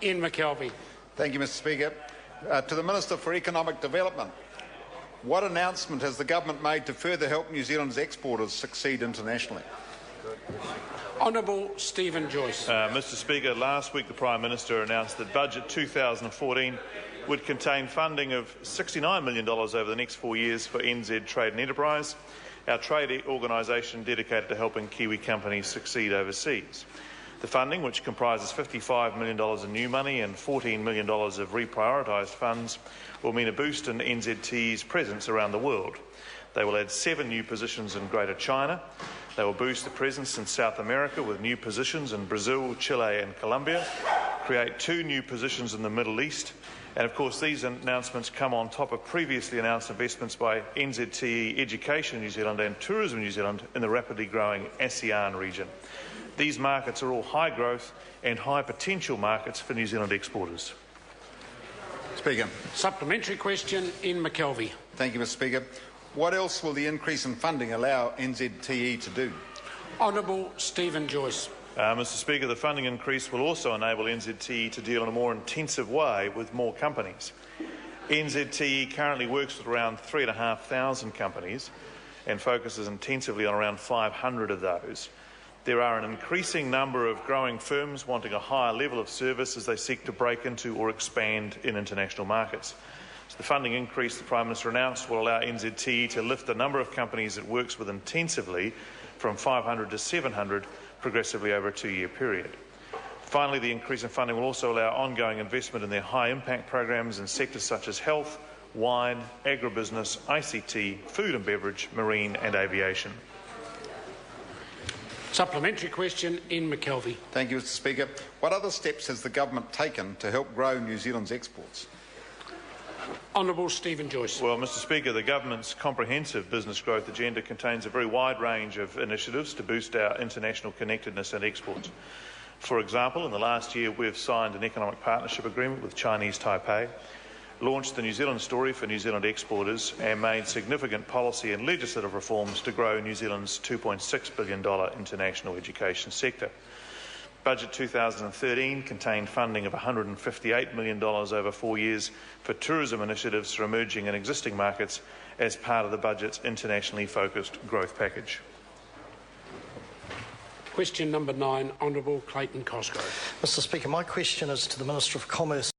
Ian McKelvie. Thank you, Mr Speaker. To the Minister for Economic Development, what announcement has the government made to further help New Zealand's exporters succeed internationally? Honourable Stephen Joyce. Mr Speaker, last week the Prime Minister announced that Budget 2014 would contain funding of $69 million over the next 4 years for NZ Trade and Enterprise, our trade organisation dedicated to helping Kiwi companies succeed overseas. The funding, which comprises $55 million in new money and $14 million of reprioritised funds, will mean a boost in NZTE's presence around the world. They will add 7 new positions in Greater China. They will boost the presence in South America with new positions in Brazil, Chile and Colombia, create 2 new positions in the Middle East, and of course these announcements come on top of previously announced investments by NZTE Education New Zealand and Tourism New Zealand in the rapidly growing ASEAN region. These markets are all high growth and high potential markets for New Zealand exporters. Speaker. Supplementary question, Ian McKelvie. Thank you, Mr Speaker. What else will the increase in funding allow NZTE to do? Honourable Stephen Joyce. Mr Speaker, the funding increase will also enable NZTE to deal in a more intensive way with more companies. NZTE currently works with around 3,500 companies and focuses intensively on around 500 of those. There are an increasing number of growing firms wanting a higher level of service as they seek to break into or expand in international markets. So the funding increase the Prime Minister announced will allow NZTE to lift the number of companies it works with intensively from 500 to 700 progressively over a 2-year period. Finally, the increase in funding will also allow ongoing investment in their high-impact programs in sectors such as health, wine, agribusiness, ICT, food and beverage, marine and aviation. Supplementary question, Ian McKelvie. Thank you, Mr Speaker. What other steps has the government taken to help grow New Zealand's exports? Honourable Stephen Joyce. Well, Mr Speaker, the government's comprehensive business growth agenda contains a very wide range of initiatives to boost our international connectedness and exports. For example, in the last year we've signed an economic partnership agreement with Chinese Taipei, launched the New Zealand Story for New Zealand exporters and made significant policy and legislative reforms to grow New Zealand's $2.6 billion international education sector. Budget 2013 contained funding of $158 million over 4 years for tourism initiatives for emerging and existing markets as part of the budget's internationally focused growth package. Question number 9, Honourable Clayton Cosgrove. Mr Speaker, my question is to the Minister of Commerce.